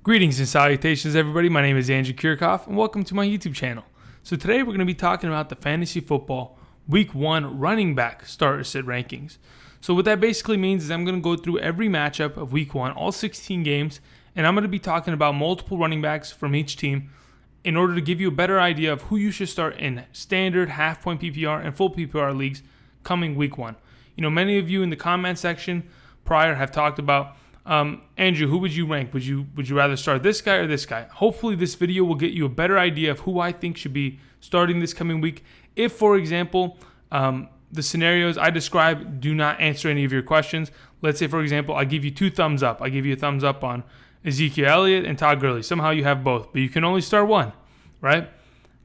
Greetings and salutations, everybody. My name is Andrew Kirchhoff, and welcome to my YouTube channel. So today we're going to be talking about the fantasy football Week 1 running back starter sit rankings. So what that basically means is I'm going to go through every matchup of Week 1, all 16 games, and I'm going to be talking about multiple running backs from each team in order to give you a better idea of who you should start in standard, half-point PPR, and full PPR leagues coming Week 1. You know, many of you in the comment section prior have talked about Andrew, who would you rank? Would you rather start this guy or this guy? Hopefully this video will get you a better idea of who I think should be starting this coming week. If, for example, the scenarios I describe do not answer any of your questions, let's say, for example, I give you 2 thumbs up. I give you a thumbs up on Ezekiel Elliott and Todd Gurley. Somehow you have both, but you can only start one, right?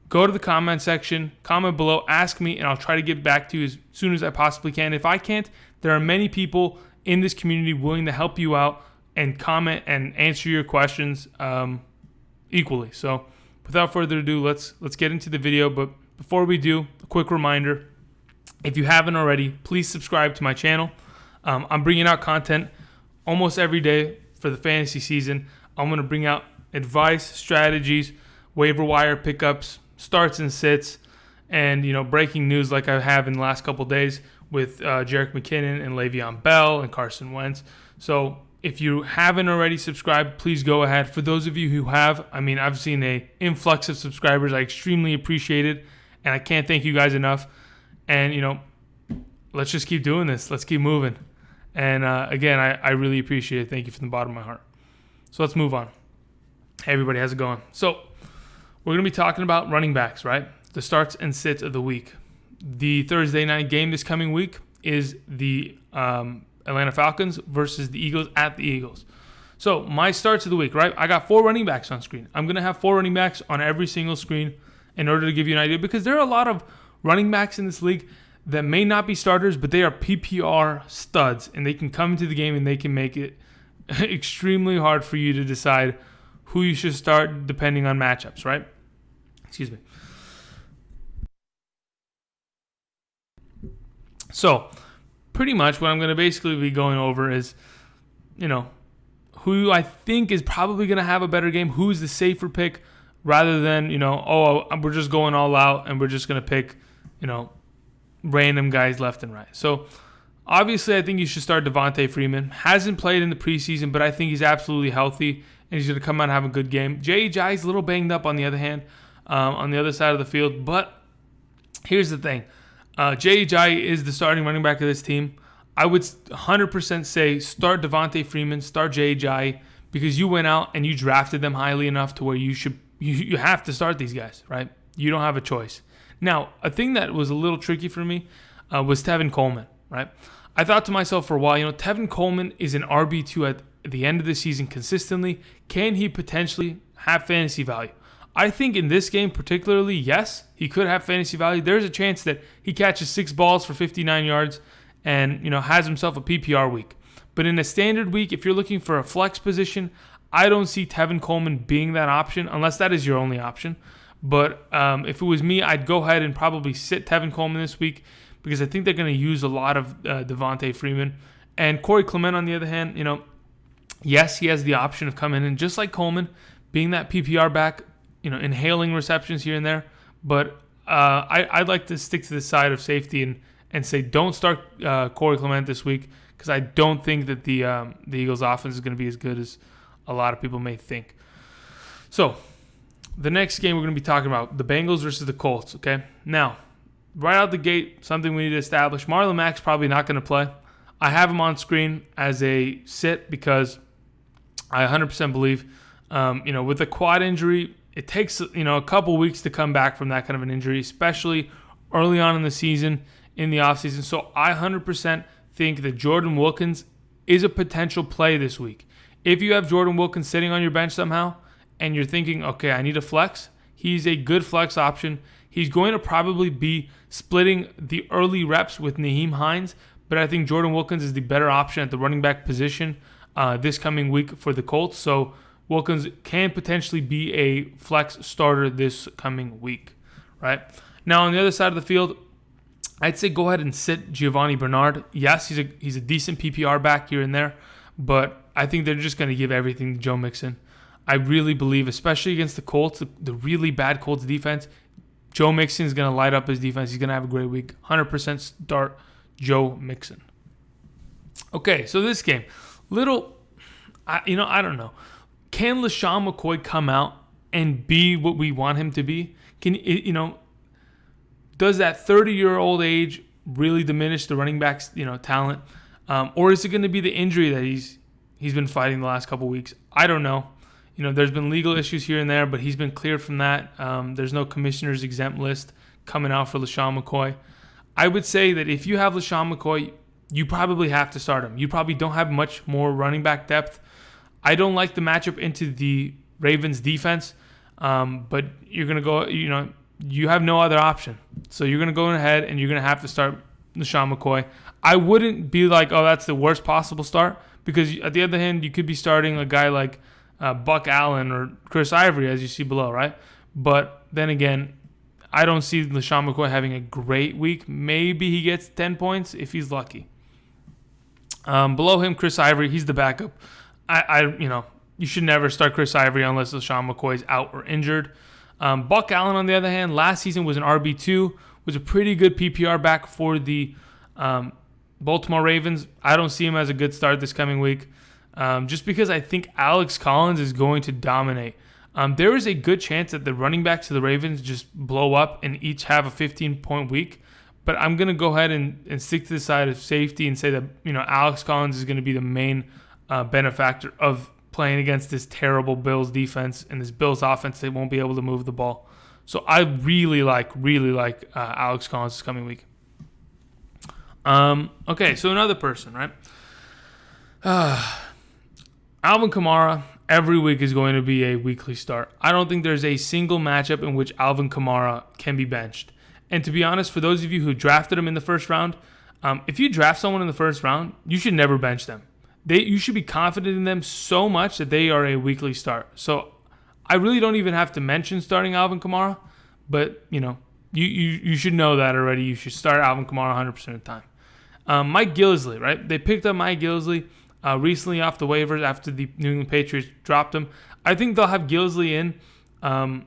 Go to the comment section, comment below, ask me, and I'll try to get back to you as soon as I possibly can. If I can't, there are many people in this community willing to help you out and comment and answer your questions equally. So without further ado, let's get into the video. But before we do, a quick reminder, if you haven't already, please subscribe to my channel. I'm bringing out content almost every day for the fantasy season. I'm going to bring out advice, strategies, waiver wire pickups, starts and sits, and breaking news like I have in the last couple days with Jerick McKinnon and Le'Veon Bell and Carson Wentz. So if you haven't already subscribed, please go ahead. For those of you who have, I've seen an influx of subscribers. I extremely appreciate it, and I can't thank you guys enough. And, let's just keep doing this. Let's keep moving. And, again, I really appreciate it. Thank you from the bottom of my heart. So let's move on. Hey, everybody, how's it going? So we're going to be talking about running backs, right? The starts and sits of the week. The Thursday night game this coming week is the Atlanta Falcons versus the Eagles at the Eagles. So my starts of the week, right? I got 4 running backs on screen. I'm going to have 4 running backs on every single screen in order to give you an idea, because there are a lot of running backs in this league that may not be starters, but they are PPR studs, and they can come into the game and they can make it extremely hard for you to decide who you should start depending on matchups, right? Excuse me. So, pretty much what I'm going to basically be going over is, who I think is probably going to have a better game, who's the safer pick, rather than, we're just going all out and we're just going to pick, random guys left and right. So, obviously, I think you should start Devontae Freeman. Hasn't played in the preseason, but I think he's absolutely healthy and he's going to come out and have a good game. J.J. is a little banged up on the other hand, on the other side of the field, but here's the thing. J.J. is the starting running back of this team. I would 100% say start Devontae Freeman, start J.J. because you went out and you drafted them highly enough to where you have to start these guys, right? You don't have a choice. Now, a thing that was a little tricky for me was Tevin Coleman, right? I thought to myself for a while, Tevin Coleman is an RB2 at the end of the season consistently. Can he potentially have fantasy value? I think in this game particularly, yes, he could have fantasy value. There's a chance that he catches 6 balls for 59 yards and, has himself a PPR week. But in a standard week, if you're looking for a flex position, I don't see Tevin Coleman being that option unless that is your only option. But if it was me, I'd go ahead and probably sit Tevin Coleman this week because I think they're going to use a lot of Devontae Freeman. And Corey Clement, on the other hand, yes, he has the option of coming in just like Coleman, being that PPR back, inhaling receptions here and there. But I'd like to stick to the side of safety and say don't start Corey Clement this week because I don't think that the Eagles' offense is going to be as good as a lot of people may think. So the next game we're going to be talking about, the Bengals versus the Colts, okay? Now, right out the gate, something we need to establish. Marlon Mack's probably not going to play. I have him on screen as a sit because I 100% believe, with a quad injury, it takes, a couple weeks to come back from that kind of an injury, especially early on in the season, in the offseason. So I 100% think that Jordan Wilkins is a potential play this week. If you have Jordan Wilkins sitting on your bench somehow and you're thinking, okay, I need a flex, he's a good flex option. He's going to probably be splitting the early reps with Nyheim Hines, but I think Jordan Wilkins is the better option at the running back position this coming week for the Colts. So Wilkins can potentially be a flex starter this coming week, right? Now, on the other side of the field, I'd say go ahead and sit Giovanni Bernard. Yes, he's a decent PPR back here and there, but I think they're just going to give everything to Joe Mixon. I really believe, especially against the Colts, the really bad Colts defense, Joe Mixon is going to light up his defense. He's going to have a great week. 100% start Joe Mixon. Okay, so this game, I don't know. Can LaShawn McCoy come out and be what we want him to be? Does that 30-year-old age really diminish the running back's talent, or is it going to be the injury that he's been fighting the last couple weeks? I don't know. There's been legal issues here and there, but he's been cleared from that. There's no commissioner's exempt list coming out for LaShawn McCoy. I would say that if you have LaShawn McCoy, you probably have to start him. You probably don't have much more running back depth. I don't like the matchup into the Ravens defense, but you're going to go, you have no other option. So you're going to go ahead and you're going to have to start LaShawn McCoy. I wouldn't be like, oh, that's the worst possible start, because at the other hand, you could be starting a guy like Buck Allen or Chris Ivory, as you see below, right? But then again, I don't see LaShawn McCoy having a great week. Maybe he gets 10 points if he's lucky. Below him, Chris Ivory, he's the backup. You should never start Chris Ivory unless LaShawn McCoy is out or injured. Buck Allen, on the other hand, last season was an RB2, was a pretty good PPR back for the Baltimore Ravens. I don't see him as a good start this coming week, just because I think Alex Collins is going to dominate. There is a good chance that the running backs of the Ravens just blow up and each have a 15-point week. But I'm going to go ahead and stick to the side of safety and say that Alex Collins is going to be the main benefactor of playing against this terrible Bills defense and this Bills offense. They won't be able to move the ball. So I really like Alex Collins this coming week. Okay, so another person, right? Alvin Kamara every week is going to be a weekly start. I don't think there's a single matchup in which Alvin Kamara can be benched. And to be honest, for those of you who drafted him in the first round, if you draft someone in the first round, you should never bench them. You should be confident in them so much that they are a weekly start. So I really don't even have to mention starting Alvin Kamara, but you should know that already. You should start Alvin Kamara 100% of the time. Mike Gillislee, right? They picked up Mike Gillislee recently off the waivers after the New England Patriots dropped him. I think they'll have Gillislee in.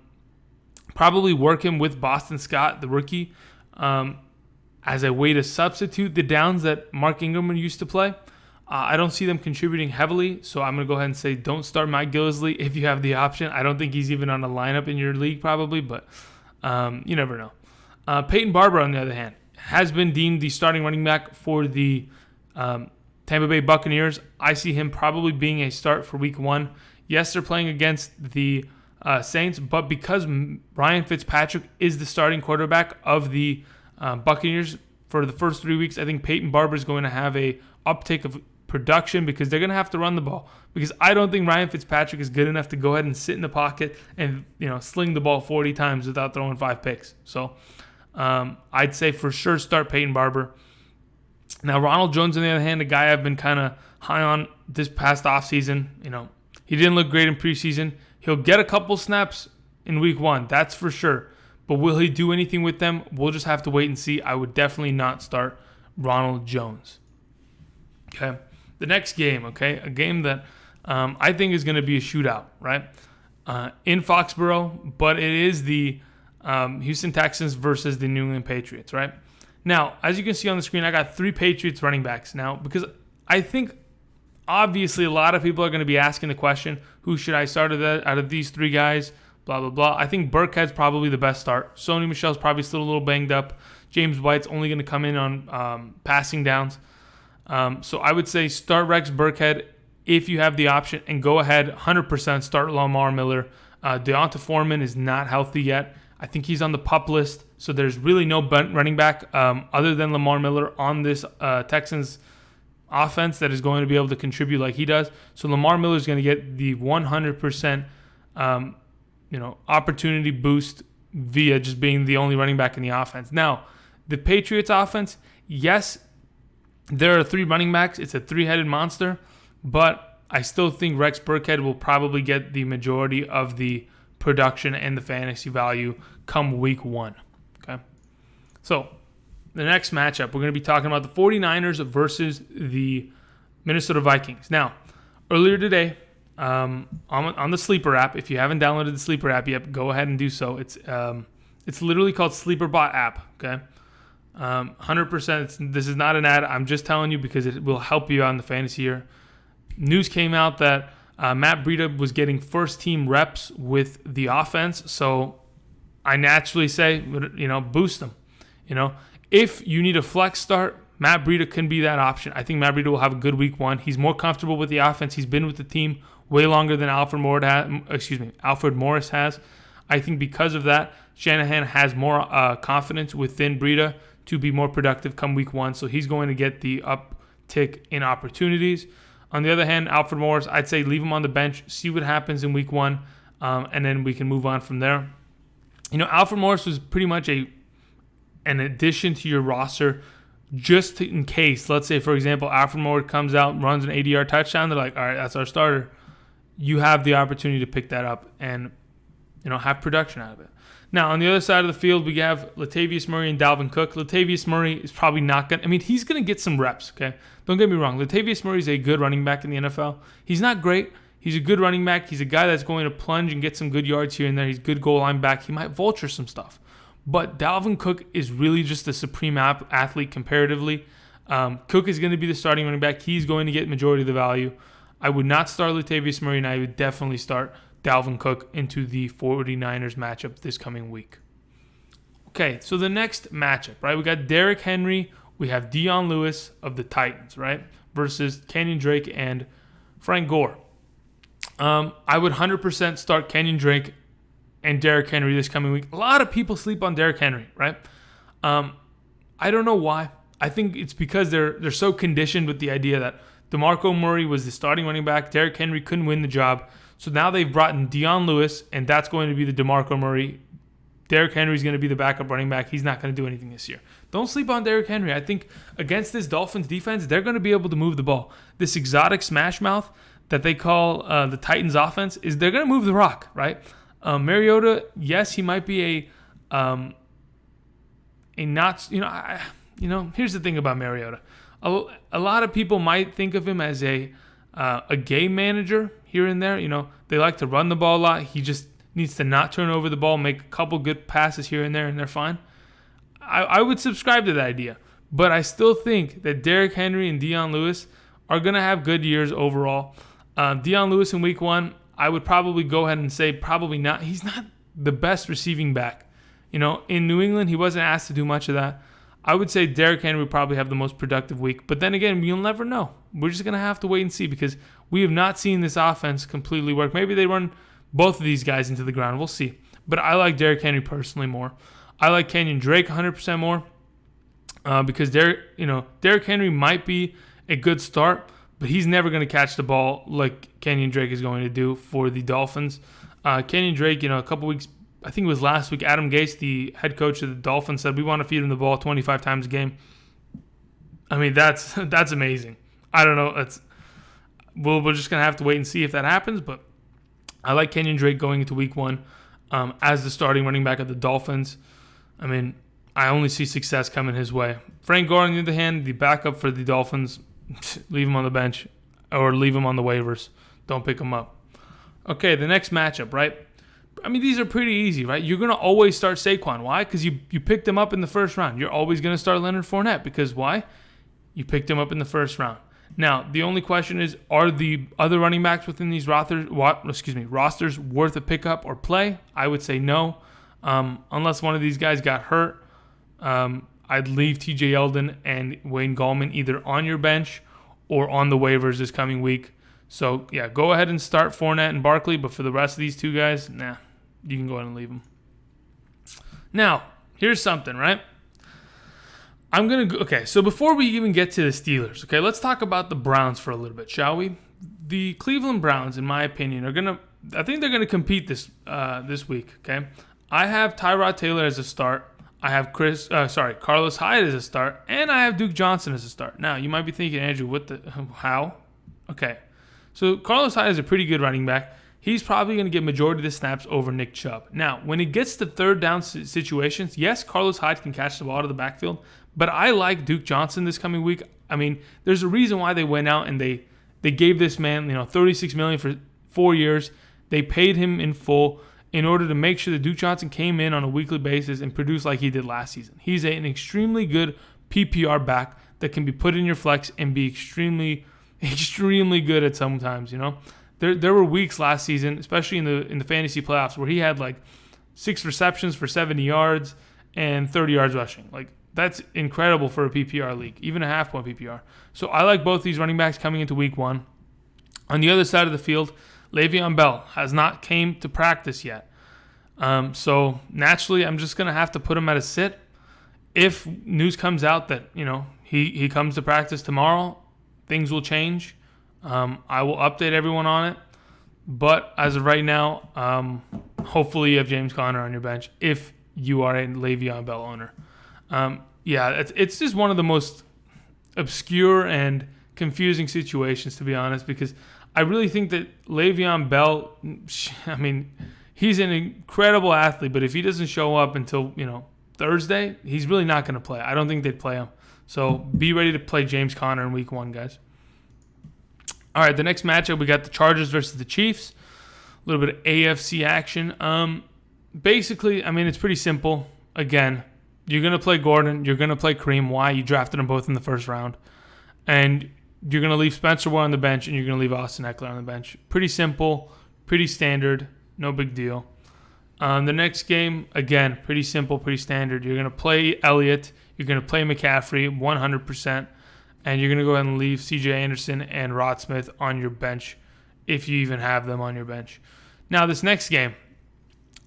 Probably work him with Boston Scott, the rookie, as a way to substitute the downs that Mark Ingram used to play. I don't see them contributing heavily, so I'm going to go ahead and say don't start Mike Gillislee if you have the option. I don't think he's even on a lineup in your league probably, but you never know. Peyton Barber, on the other hand, has been deemed the starting running back for the Tampa Bay Buccaneers. I see him probably being a start for week 1. Yes, they're playing against the Saints, but because Ryan Fitzpatrick is the starting quarterback of the Buccaneers for the first 3 weeks, I think Peyton Barber is going to have a uptick of production because they're going to have to run the ball. Because I don't think Ryan Fitzpatrick is good enough to go ahead and sit in the pocket and sling the ball 40 times without throwing 5 picks. So I'd say for sure start Peyton Barber. Now Ronald Jones, on the other hand, a guy I've been kind of high on this past offseason. He didn't look great in preseason. He'll get a couple snaps in week 1, that's for sure. But will he do anything with them? We'll just have to wait and see. I would definitely not start Ronald Jones. Okay. The next game, okay, a game that I think is going to be a shootout, right? In Foxborough, but it is the Houston Texans versus the New England Patriots, right? Now, as you can see on the screen, I got 3 Patriots running backs now because I think obviously a lot of people are going to be asking the question, who should I start out of these 3 guys, blah, blah, blah. I think Burkhead's probably the best start. Sony Michel's probably still a little banged up. James White's only going to come in on passing downs. So I would say start Rex Burkhead if you have the option, and go ahead 100% start Lamar Miller. Deonta Foreman is not healthy yet. I think he's on the PUP list, so there's really no running back other than Lamar Miller on this Texans offense that is going to be able to contribute like he does. So Lamar Miller is going to get the 100% opportunity boost via just being the only running back in the offense. Now, the Patriots offense, yes, there are 3 running backs. It's a 3-headed monster, but I still think Rex Burkhead will probably get the majority of the production and the fantasy value come week 1. Okay, so the next matchup, we're going to be talking about the 49ers versus the Minnesota Vikings. Now, earlier today, on the Sleeper app. If you haven't downloaded the Sleeper app yet, go ahead and do so. It's literally called SleeperBot app. Okay, 100%. This is not an ad. I'm just telling you because it will help you out in the fantasy year. News came out that Matt Breida was getting first team reps with the offense, so I naturally say, boost him. If you need a flex start, Matt Breida can be that option. I think Matt Breida will have a good week one. He's more comfortable with the offense. He's been with the team way longer than Alfred Morris has. I think because of that, Shanahan has more confidence within Breida to be more productive come week one. So he's going to get the uptick in opportunities. On the other hand, Alfred Morris, I'd say leave him on the bench, see what happens in week one, and then we can move on from there. Alfred Morris was pretty much an addition to your roster just in case. Let's say, for example, Alfred Morris comes out, runs an 80-yard touchdown. They're like, all right, that's our starter. You have the opportunity to pick that up and have production out of it. Now, on the other side of the field, we have Latavius Murray and Dalvin Cook. Latavius Murray is probably not going to... he's going to get some reps, okay? Don't get me wrong. Latavius Murray is a good running back in the NFL. He's not great. He's a good running back. He's a guy that's going to plunge and get some good yards here and there. He's a good goal line back. He might vulture some stuff. But Dalvin Cook is really just a supreme athlete comparatively. Cook is going to be the starting running back. He's going to get majority of the value. I would not start Latavius Murray, and I would definitely start Dalvin Cook into the 49ers matchup this coming week. Okay, so the next matchup, right? We got Derrick Henry. We have Dion Lewis of the Titans, right? Versus Kenyon Drake and Frank Gore. I would 100% start Kenyon Drake and Derrick Henry this coming week. A lot of people sleep on Derrick Henry, right? I don't know why. I think it's because they're so conditioned with the idea that DeMarco Murray was the starting running back. Derrick Henry couldn't win the job. So now they've brought in Dion Lewis, and that's going to be the DeMarco Murray. Derrick Henry's going to be the backup running back. He's not going to do anything this year. Don't sleep on Derrick Henry. I think against this Dolphins defense, they're going to be able to move the ball. This exotic smash mouth that they call the Titans offense they're going to move the rock, right? Mariota, yes, he might be a not, here's the thing about Mariota. A lot of people might think of him as a game manager here and there. They like to run the ball a lot. He just needs to not turn over the ball, make a couple good passes here and there, and they're fine. I would subscribe to that idea. But I still think that Derrick Henry and Dion Lewis are going to have good years overall. Dion Lewis in week one, I would probably go ahead and say probably not. He's not the best receiving back. In New England, he wasn't asked to do much of that. I would say Derrick Henry would probably have the most productive week. But then again, you'll never know. We're just going to have to wait and see because we have not seen this offense completely work. Maybe they run both of these guys into the ground. We'll see. But I like Derrick Henry personally more. I like Kenyon Drake 100% more because Derrick Henry might be a good start, but he's never going to catch the ball like Kenyon Drake is going to do for the Dolphins. Kenyon Drake, a couple weeks, I think it was last week, Adam Gase, the head coach of the Dolphins, said we want to feed him the ball 25 times a game. That's amazing. I don't know. We're just going to have to wait and see if that happens, but I like Kenyon Drake going into week one as the starting running back of the Dolphins. I only see success coming his way. Frank Gore, on the other hand, the backup for the Dolphins, leave him on the bench or leave him on the waivers. Don't pick him up. Okay, the next matchup, right? These are pretty easy, right? You're going to always start Saquon. Why? Because you picked him up in the first round. You're always going to start Leonard Fournette because why? You picked him up in the first round. Now, the only question is, are the other running backs within these rosters worth a pickup or play? I would say no. Unless one of these guys got hurt, I'd leave TJ Yeldon and Wayne Gallman either on your bench or on the waivers this coming week. So, yeah, go ahead and start Fournette and Barkley, but for the rest of these two guys, you can go ahead and leave them. Now, here's something, right? Okay, so before we even get to the Steelers, okay, let's talk about the Browns for a little bit, shall we? The Cleveland Browns, in my opinion, I think they're going to compete this week, okay? I have Tyrod Taylor as a start. I have Carlos Hyde as a start, and I have Duke Johnson as a start. Now, you might be thinking, Andrew, how? Okay, so Carlos Hyde is a pretty good running back. He's probably going to get majority of the snaps over Nick Chubb. Now, when it gets to third down situations, yes, Carlos Hyde can catch the ball out of the backfield, but I like Duke Johnson this coming week. There's a reason why they went out and they gave this man, $36 million for 4 years. They paid him in full in order to make sure that Duke Johnson came in on a weekly basis and produced like he did last season. He's an extremely good PPR back that can be put in your flex and be extremely, extremely good at sometimes, There were weeks last season, especially in the fantasy playoffs, where he had like 6 receptions for 70 yards and 30 yards rushing. Like, that's incredible for a PPR league, even a half-point PPR. So I like both these running backs coming into week 1. On the other side of the field, Le'Veon Bell has not came to practice yet. So naturally, I'm just going to have to put him at a sit. If news comes out that, he comes to practice tomorrow, things will change. I will update everyone on it. But as of right now, hopefully you have James Conner on your bench if you are a Le'Veon Bell owner. It's just one of the most obscure and confusing situations, to be honest, because I really think that Le'Veon Bell, he's an incredible athlete, but if he doesn't show up until, Thursday, he's really not going to play. I don't think they'd play him. So be ready to play James Conner in week 1, guys. All right, the next matchup, we got the Chargers versus the Chiefs. A little bit of AFC action. Basically, it's pretty simple. Again, you're going to play Gordon. You're going to play Kareem. Why? You drafted them both in the first round. And you're going to leave Spencer Ware on the bench, and you're going to leave Austin Eckler on the bench. Pretty simple, pretty standard, no big deal. The next game, again, pretty simple, pretty standard. You're going to play Elliott. You're going to play McCaffrey 100%. And you're going to go ahead and leave C.J. Anderson and Rod Smith on your bench if you even have them on your bench. Now, this next game,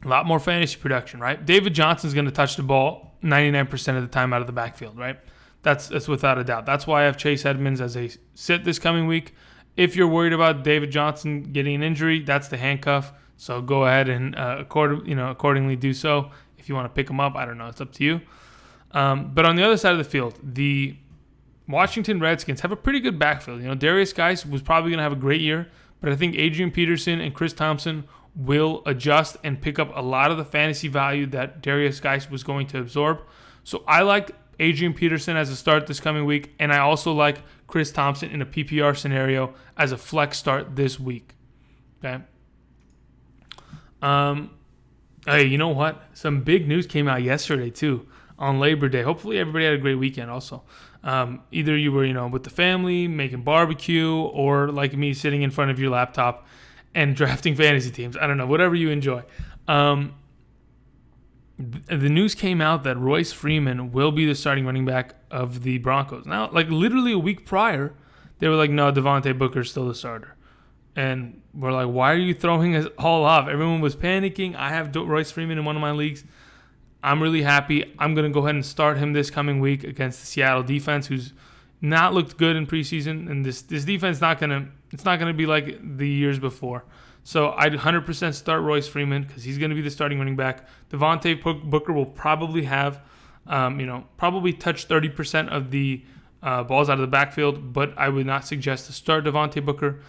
a lot more fantasy production, right? David Johnson's going to touch the ball 99% of the time out of the backfield, right? That's without a doubt. That's why I have Chase Edmonds as a sit this coming week. If you're worried about David Johnson getting an injury, that's the handcuff. So go ahead and accordingly do so. If you want to pick him up, I don't know. It's up to you. But on the other side of the field, the Washington Redskins have a pretty good backfield. Darius Geis was probably going to have a great year, but I think Adrian Peterson and Chris Thompson will adjust and pick up a lot of the fantasy value that Darius Geis was going to absorb. So I like Adrian Peterson as a start this coming week, and I also like Chris Thompson in a PPR scenario as a flex start this week. Okay. Hey, you know what? Some big news came out yesterday too on Labor Day. Hopefully everybody had a great weekend also. Either you were, with the family, making barbecue, or like me, sitting in front of your laptop and drafting fantasy teams. I don't know, whatever you enjoy. The news came out that Royce Freeman will be the starting running back of the Broncos. Now, like literally a week prior, they were like, no, Devontae Booker's still the starter. And we're like, why are you throwing us all off? Everyone was panicking. I have Royce Freeman in one of my leagues. I'm really happy. I'm going to go ahead and start him this coming week against the Seattle defense, who's not looked good in preseason. And this defense it's not going to be like the years before. So I'd 100% start Royce Freeman because he's going to be the starting running back. Devontae Booker will probably have, probably touch 30% of the balls out of the backfield, but I would not suggest to start Devontae Booker.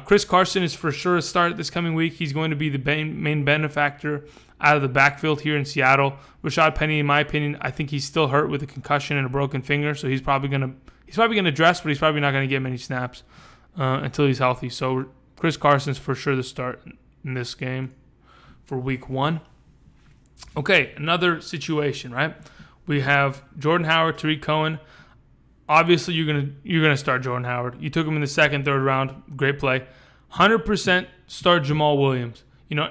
Chris Carson is for sure a start this coming week. He's going to be the main benefactor out of the backfield here in Seattle. Rashad Penny, in my opinion, I think he's still hurt with a concussion and a broken finger, so he's probably gonna dress, but he's probably not gonna get many snaps until he's healthy. So Chris Carson's for sure the start in this game for week 1. Okay, another situation, right? We have Jordan Howard, Tariq Cohen. Obviously, you're gonna start Jordan Howard. You took him in the second, third round. Great play. 100% start Jamal Williams.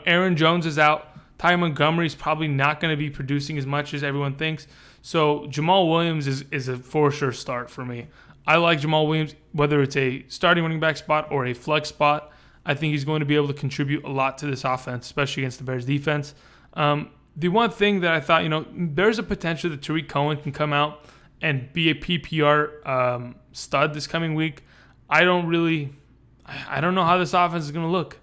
Aaron Jones is out. Ty Montgomery's probably not going to be producing as much as everyone thinks. So Jamal Williams is a for sure start for me. I like Jamal Williams, whether it's a starting running back spot or a flex spot. I think he's going to be able to contribute a lot to this offense, especially against the Bears defense. The one thing that I thought, there's a potential that Tariq Cohen can come out and be a PPR stud this coming week. I don't know how this offense is going to look.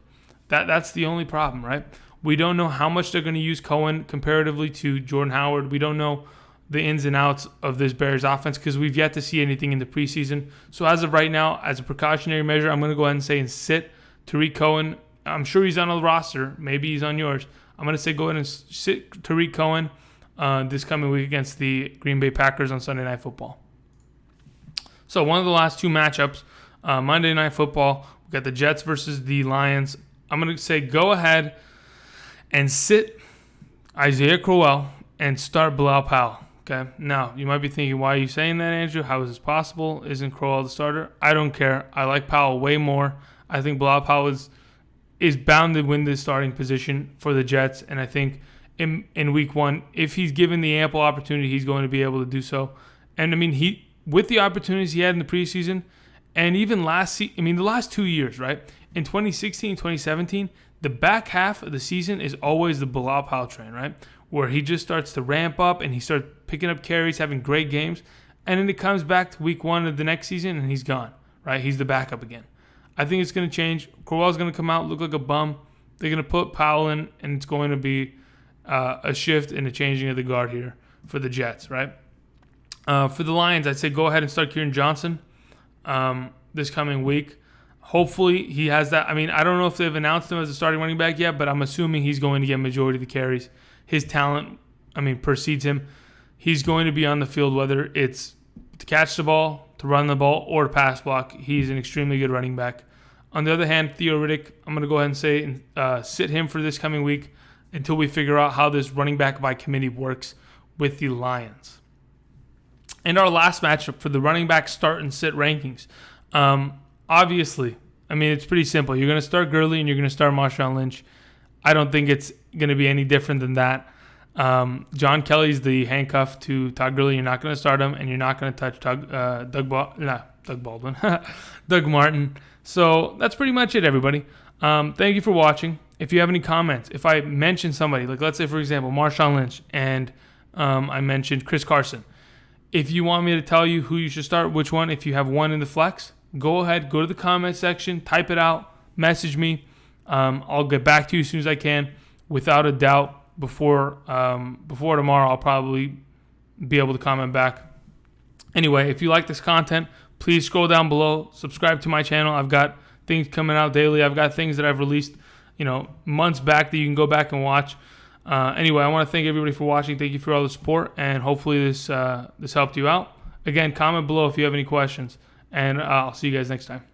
That's the only problem, right? We don't know how much they're going to use Cohen comparatively to Jordan Howard. We don't know the ins and outs of this Bears offense because we've yet to see anything in the preseason. So as of right now, as a precautionary measure, I'm going to go ahead and say and sit Tariq Cohen. I'm sure he's on the roster. Maybe he's on yours. I'm going to say go ahead and sit Tariq Cohen this coming week against the Green Bay Packers on Sunday Night Football. So one of the last two matchups, Monday Night Football, we got the Jets versus the Lions. I'm going to say go ahead and sit Isaiah Crowell and start Bilal Powell. Okay. Now, you might be thinking, why are you saying that, Andrew? How is this possible? Isn't Crowell the starter? I don't care. I like Powell way more. I think Bilal Powell is bound to win this starting position for the Jets. And I think in week 1, if he's given the ample opportunity, he's going to be able to do so. And I mean, with the opportunities he had in the preseason, and even the last 2 years, right? In 2016, 2017, the back half of the season is always the Bilal Powell train, right? Where he just starts to ramp up and he starts picking up carries, having great games. And then it comes back to week 1 of the next season and he's gone, right? He's the backup again. I think it's going to change. Crowell's going to come out, look like a bum. They're going to put Powell in, and it's going to be a shift and a changing of the guard here for the Jets, right? For the Lions, I'd say go ahead and start Kieran Johnson this coming week. Hopefully he has that. I mean, I don't know if they've announced him as a starting running back yet, but I'm assuming he's going to get majority of the carries. His talent, precedes him. He's going to be on the field, whether it's to catch the ball, to run the ball, or to pass block. He's an extremely good running back. On the other hand, Theo Riddick, I'm going to go ahead and say sit him for this coming week until we figure out how this running back by committee works with the Lions. And our last matchup for the running back start and sit rankings. Obviously, it's pretty simple. You're going to start Gurley and you're going to start Marshawn Lynch. I don't think it's going to be any different than that. John Kelly's the handcuff to Todd Gurley. You're not going to start him, and you're not going to touch Doug Baldwin, Doug Martin. So that's pretty much it, everybody. Thank you for watching. If you have any comments, if I mention somebody, like let's say, for example, Marshawn Lynch, and I mentioned Chris Carson, if you want me to tell you who you should start, which one, if you have one in the flex, go ahead, go to the comment section, type it out, message me. I'll get back to you as soon as I can. Without a doubt, before tomorrow, I'll probably be able to comment back. Anyway, if you like this content, please scroll down below, subscribe to my channel. I've got things coming out daily. I've got things that I've released, months back that you can go back and watch. Anyway, I want to thank everybody for watching. Thank you for all the support, and hopefully this helped you out. Again, comment below if you have any questions, and I'll see you guys next time.